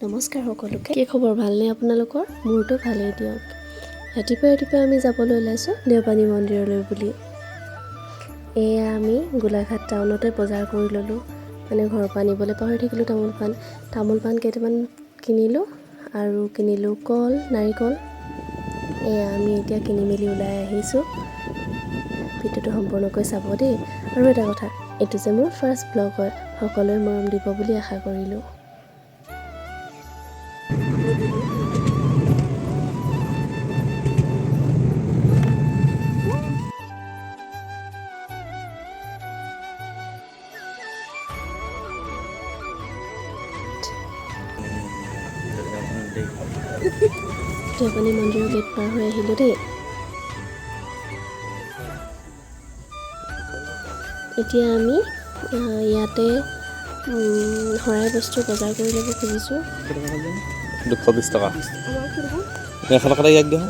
নমস্কাৰ সকলোকে। কি খবৰ, ভালনে আপোনালোকৰ? মোৰতো ভালেই দিয়ক। ৰাতিপুৱাই আমি যাবলৈ ওলাইছোঁ দেওপানী মন্দিৰলৈ বুলি। এয়া আমি গোলাঘাট টাউনতে বজাৰ কৰি ল'লোঁ। মানে ঘৰৰ পৰা নিবলৈ পাহৰি থাকিলোঁ তামোল পাণ কেইটামান কিনিলোঁ আৰু কিনিলোঁ কল, নাৰিকল। এয়া আমি এতিয়া কিনি মেলি ওলাই আহিছোঁ। ভিডিঅ'টো সম্পূৰ্ণকৈ চাব দেই। আৰু এটা কথা, এইটো যে মোৰ ফাৰ্ষ্ট ব্লগ হয়, সকলোৱে মৰম দিব বুলি আশা কৰিলোঁ। দেওপানী মন্দিৰৰ গেট পাৰ হৈ আহিলোঁ দেই। এতিয়া আমি ইয়াতে শৰাই বস্তু বজাৰ কৰি ল'ব খুজিছোঁ। 220 টকা। 100 টকা ইয়াক দিওঁ।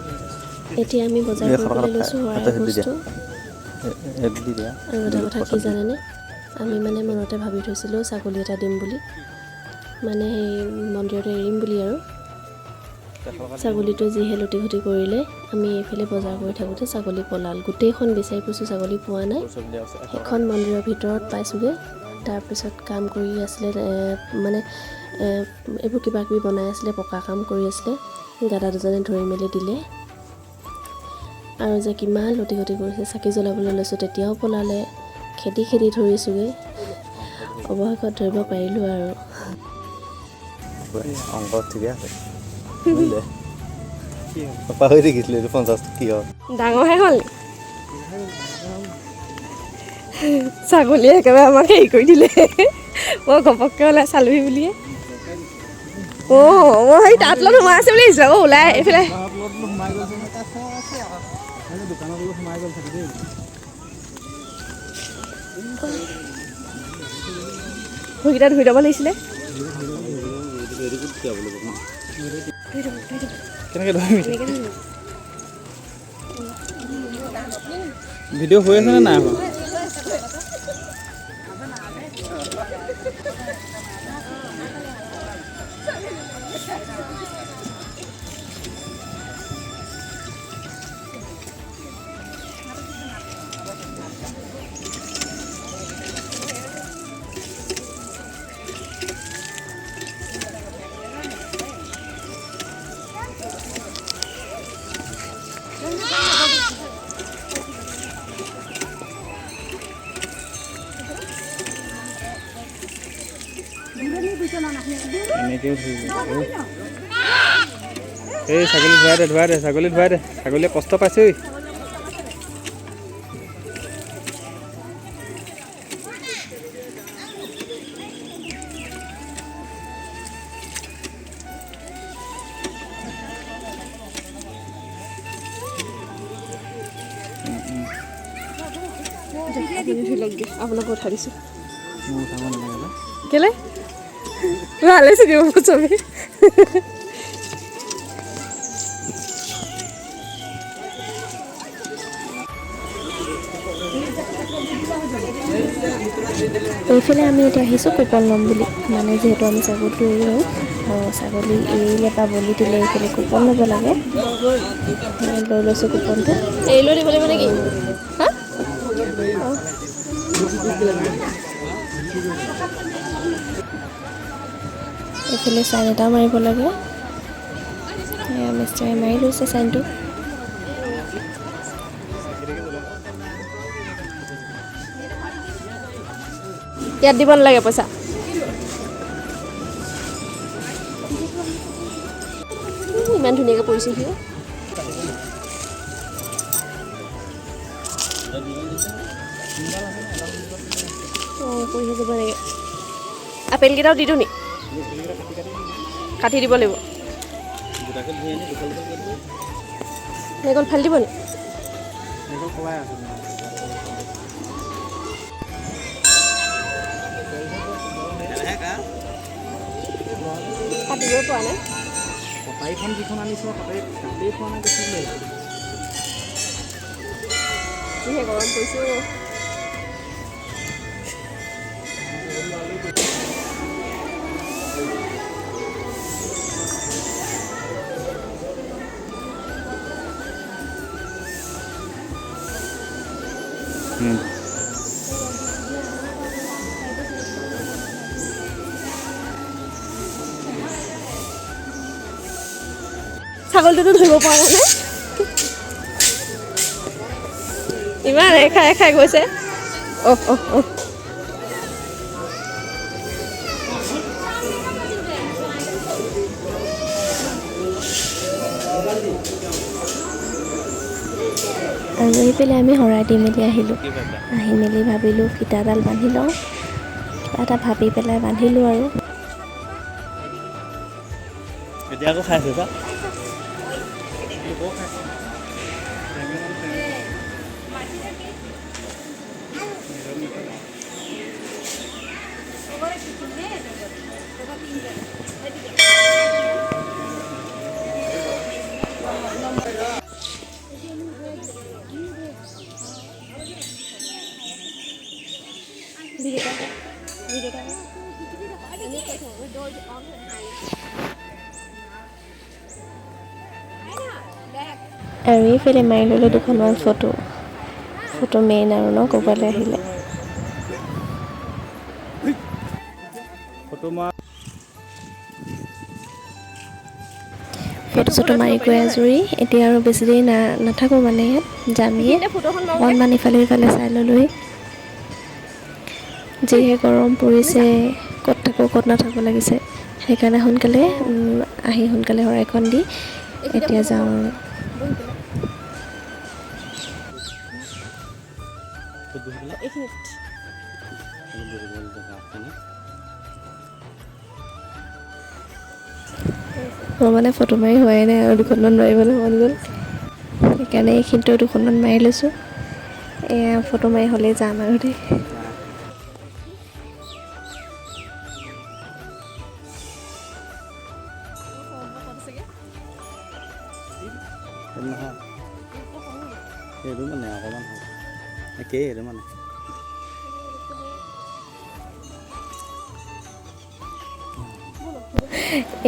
এতিয়া আমি বজাৰ কৰিবলৈ লৈছোঁ শৰাই বস্তু। আৰু এটা কথা কি জানেনে, আমি মানে মনতে ভাবি থৈছিলোঁ ছাগলী এটা দিম বুলি, মানে সেই মন্দিৰতে এৰিম বুলি। আৰু ছাগলীটো যিহে লুটি ঘুটি কৰিলে, আমি এইফালে বজাৰ কৰি থাকোঁতে ছাগলী পলাল। গোটেইখন বিচাৰি ফুৰিছোঁ, ছাগলী পোৱা নাই। এখন মন্দিৰৰ ভিতৰত পাইছোঁগৈ। তাৰপিছত কাম কৰি আছিলে, মানে এইবোৰ কিবা কিবি বনাই আছিলে, পকা কাম কৰি আছিলে। দাদা দুজনে ধৰি মেলি দিলে। আৰু যে কিমান লুটি ঘুটি কৰিছে, চাকি জ্বলাবলৈ লৈছোঁ তেতিয়াও পলালে। খেদি ধৰিছোঁগৈ, অৱশেষত ধৰিব পাৰিলোঁ। আৰু অংক ঠিকে আছে। পাহৰি থাকিছিলোঁ এইটো 50 কি হয়। ডাঙৰহে হ'ল ছাগলীয়ে একেবাৰে আমাক হেৰি কৰি দিলে। মই ঘপককৈ ওলাই চালোহি বুলিয়ে। মই সেই তাত লগত সোমাই আছে বুলি ভাবিছোঁ। ওলাই এইফালে ভৰিকেইটা ধুই ল'ব লাগিছিলে। ভিডিঅ' হৈ আছে নে নাই? এনেকেও এই ছাগলী ধুৱাই দে, ছাগলীয়ে কষ্ট পাইছে। আপোনাক উঠাই দিছোঁ কেলে ভালে চিনিব চবেই। এইফালে আমি এতিয়া আহিছোঁ কুপন ল'ম বুলি। মানে যিহেতু আমি ছাগলী এৰিলোঁ, আৰু ছাগলী এৰিলে বা বলি দিলে এইফালে কুপন ল'ব লাগে। লৈ লৈছোঁ কুপনটো। এৰিলৈ দিব লাগিব নেকি? হা? এইফালে চাইন এটাও মাৰিব লাগে। মিষ্টাৰে মাৰি লৈছে চাইনটো। ইয়াত দিব নালাগে পইচা। ইমান ধুনীয়াকৈ পৰিছেহি। পৰি যাব লাগে। আপেলকেইটাও দি দিওঁ নি? কাটি দিব লাগিব। নাৰিকল ফালি দিব নি? কাটিবই পৰা নাই। কটাৰীখন যিখন আনিছোঁ, কাটিয়ে পোৱা নাই। যিহে গৰম পৰিছে। ছাগলীটোতো ধৰিব পৰা নাই নে? ইমান এখাই এখাই গৈছে। অহ অহ অহ আৰু আহি পেলাই আমি শৰাই দি মেলি আহিলোঁ। আহি মেলি ভাবিলোঁ ফিটাডাল বান্ধি লওঁ, কিবা এটা ভাবি পেলাই বান্ধিলোঁ আৰু। এতিয়া আকৌ খাইছে চা। আৰু এইফালে মাৰি ল'লোঁ দুখনমান ফটো মেইন আৰু ন ক'ৰবালৈ আহিলে। ফটো চটো মাৰি গৈ আজৰি। এতিয়া আৰু বেছি দেৰি নাথাকোঁ মানে ইয়াত যামেই। অকণমান ইফালে সিফালে চাই ল'লোহি। যিহে গৰম পৰিছে, ক'ত থাকোঁ ক'ত নাথাকোঁ লাগিছে। সেইকাৰণে সোনকালে আহি সোনকালে শৰাইখন দি এতিয়া যাওঁ আৰু। মই মানে ফটো মাৰি হোৱাই নাই আৰু দুখনমান মাৰিবলৈ মন গ'ল, সেইকাৰণে এইখিনিতো দুখনমান মাৰি লৈছোঁ। এয়া ফটো মাৰি হ'লেই যাম আৰু দেই। সেইটো মানে অকণমান হ'ব একেই সেইটো মানে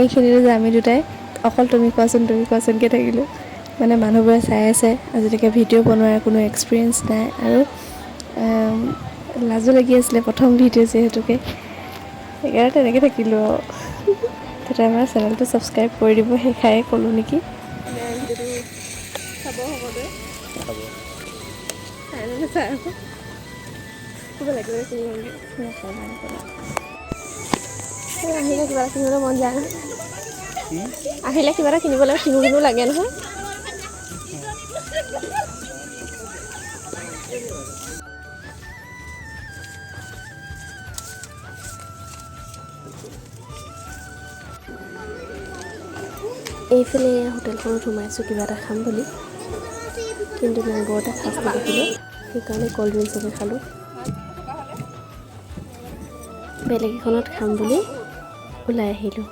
এইখিনিতো যে আমি দুটাই অকল তুমি কোৱাচোনকৈ থাকিলোঁ। মানে মানুহবোৰে চাই আছে, আজিলৈকে ভিডিঅ' বনোৱাৰ কোনো এক্সপিৰিয়েঞ্চ নাই আৰু লাজো লাগি আছিলে প্ৰথম ভিডিঅ' যিহেতুকে, সেইকাৰণে তেনেকৈ থাকিলোঁ আৰু। তাতে আমাৰ চেনেলটো ছাবস্ক্ৰাইব কৰি দিব, সেইষাৰে ক'লোঁ নেকি। চাব সকলোৱে চাই আকৌ ক'ব লাগিব আহিলে কিবা এটা কিনিবলৈ মন যায় নহয়। আহিলে কিবা এটা কিনিবলৈ কিনো লাগে নহয়। এইফালে হোটেলখনত সোমাইছোঁ কিবা এটা খাম বুলি, কিন্তু নাই বৰ এটা খাচ নেদেখিলোঁ, সেইকাৰণে ক'ল্ড ড্ৰিংকছকে খালোঁ। বেলেগ এখনত খাম বুলি ওলাই আহিলোঁ।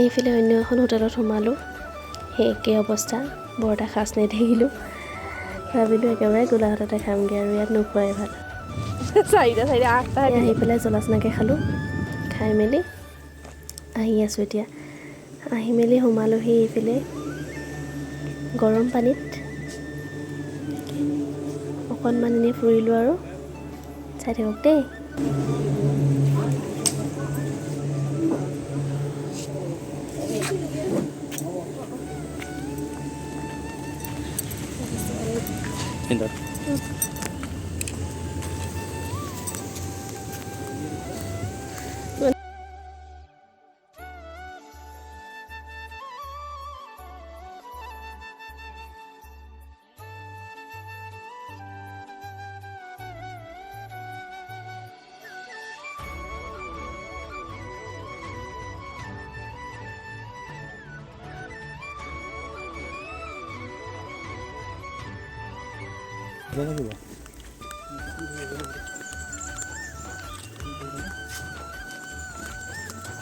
এইফালে অন্য এখন হোটেলত সোমালোঁ, সেই একেই অৱস্থা, বৰ এটা খাচ নেদেখিলোঁ। ভাবিলোঁ একেবাৰে গোলাঘাটতে খামগৈ আৰু ইয়াত নোখোৱাই ভাল। আহি পেলাই জলা-চনাকৈ খালোঁ, খাই মেলি আহি আছোঁ এতিয়া। আহি মেলি সোমালোহি এইফালে গৰম পানীত, অকণমান এনেই ফুৰিলোঁ আৰু। চাই থাকক দেই।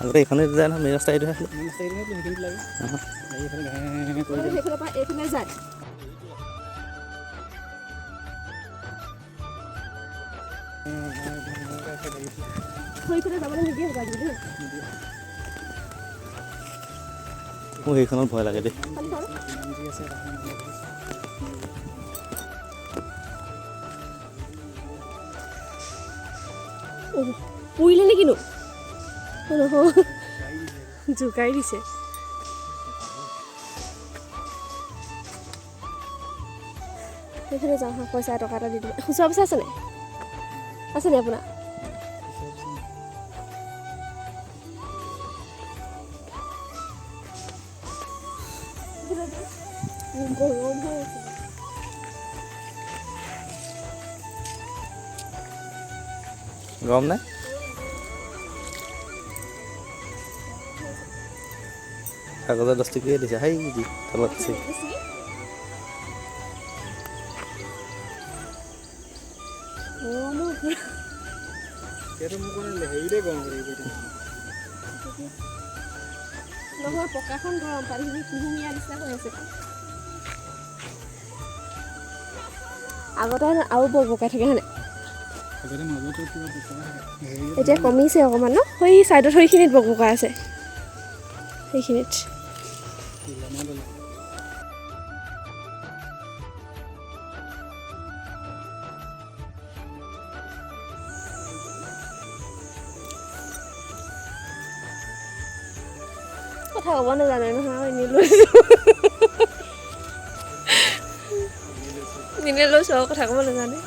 আগতে এইখনে যায় নহয়, মেইন ৰাস্তা এইটোহে আছিলে। মোৰ সেইখনত ভয় লাগে দেই। পৰিলে নে কিনো নহয় জোকাৰি দিছে সেইফালে যাওঁ পইচা টকা এটা দি দিব খুচুৰা পইচা আছেনে আছেনে আপোনাৰ গৰম হৈ আছে গৰম নাই কাগজৰ 10 টকীয়া দিছে হাই দি তলত আছে নহয় পকাখন গৰম পানীখিনি কুহুমীয়া নিচিনা হৈ আছে আগতে আৰু বৰ পকাই থাকে হয়নে এতিয়া কমিছে অকণমান ন সেই ছাইডত সেইখিনিত বৰ পকা আছে সেইখিনিত কথা ক'ব নাজানে নহয় এনেই লৈছোঁ এনেই লৈছোঁ আৰু কথা ক'ব নাজানে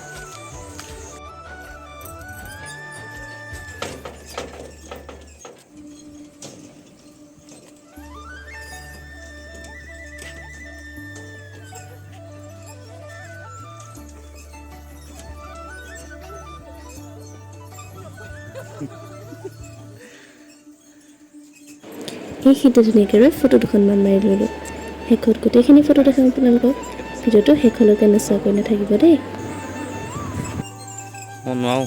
সেইখিনিতে ধুনীয়াকৈ ৰৈ ফটো দুখনমান মাৰি ল'লোঁ শেষত গোটেইখিনি ফটো দেখাম আপোনালোকক ভিডিঅ'টো শেষলৈকে নোচোৱাকৈ নাথাকিব দেই মই নোৱাৰোঁ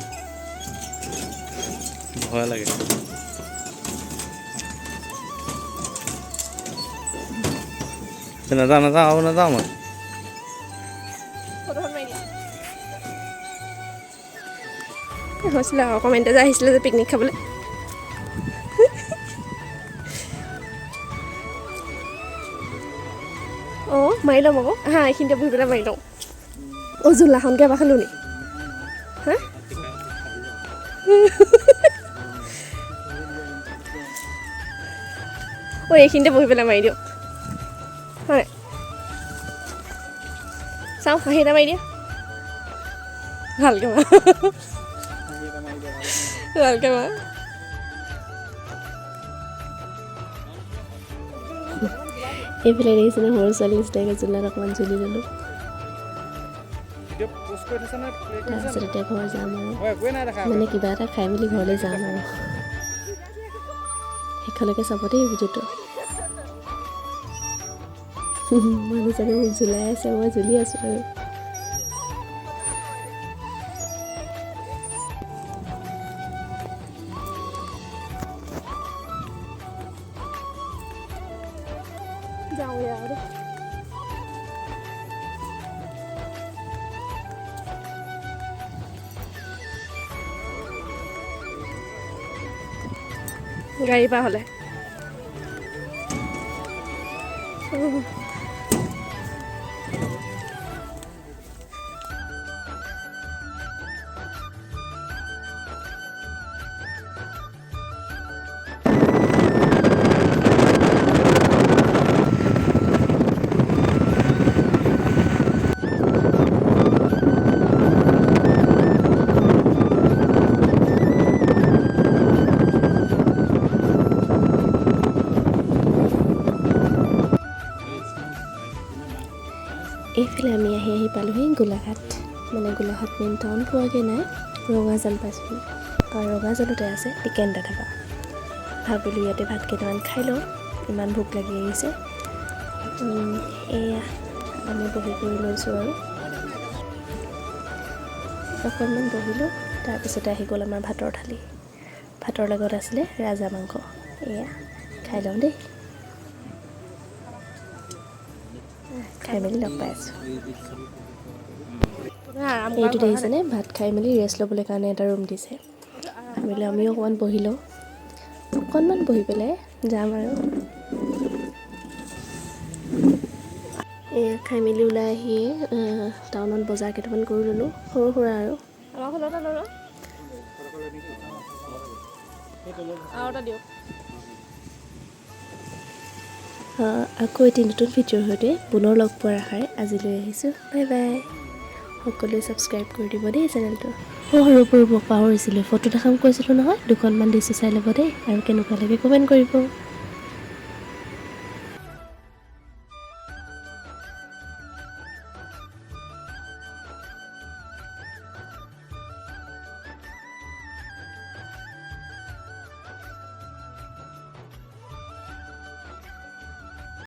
ভয় লাগে নাযাওঁ আৰু নাযাওঁ মই হৈছিলে আৰু কমেণ্টে যে আহিছিলে যে পিকনিক খাবলৈ অঁ মাৰি ল'ম আকৌ হা এইখিনিতে বহি পেলাই মাৰি লওঁ অঁ জোলাখনকৈ এবাৰ খালোঁ নি হা অঁ এইখিনিতে বহি পেলাই মাৰি দিয়ক হয় চাওঁ হাঁহি এটা মাৰি দিয়া ভালকৈ মাৰ ভালকৈ মাৰ এইফালে দেখিছেনে সৰু ছোৱালী নিচিনাকৈ জোলাত অকণমান জুলি ল'লোঁ তাৰপিছত এতিয়া ঘৰ যাম আৰু মানে কিবা এটা খাই মেলি ঘৰলৈ যাম আৰু শেষলৈকে চাব দেই ভিডিঅ'টো মানুহজনে মোক জুলাই আছে মই জুলি আছোঁ আৰু যাওঁগৈ আৰু গাড়ী পৰা হ'লে এইফালে আমি আহি পালোঁহি গোলাঘাট মানে গোলাঘাট মেইন টাউন পোৱাগৈ নাই ৰঙাজান পাইছোঁ কাৰণ ৰঙাজানতে আছে টিকেন ধাবা ভাবিলোঁ ইয়াতে ভাত কেইটামান খাই লওঁ ইমান ভোক লাগি আহিছে এয়া আমি বহি কৰি লৈছোঁ আৰু অকণমান বহিলোঁ তাৰপিছতে আহি গ'ল আমাৰ ভাতৰ থালি ভাতৰ লগত আছিলে ৰাজা মাংস এয়া খাই লওঁ দেই খাই মেলি লগ পাই আছোঁ এইটো দেখিছেনে ভাত খাই মেলি ৰেষ্ট ল'বলৈ কাৰণে এটা ৰুম দিছে ভাবিলোঁ আমিও অকণমান বহি লওঁ অকণমান বহি পেলাই যাম আৰু এয়া খাই মেলি ওলাই আহি টাউনত বজাৰ কেইটামান কৰি ল'লোঁ সৰু সুৰা আৰু আমাৰ ফালতে ল'লোঁ আৰু এটা দিয়ক আকৌ এটি নতুন ভিডিঅ'ৰ সৈতে পুনৰ লগ পোৱাৰ আশাৰে আজিলৈ আহিছোঁ বাই বাই সকলোৱে ছাবস্ক্ৰাইব কৰি দিব দেই চেনেলটো সৰু পাহৰিছিলোঁ ফটো দেখাম কৈছিলোঁ নহয় 2খনমান দিছোঁ চাই ল'ব দেই আৰু কেনেকুৱা লাগে কমেণ্ট কৰিব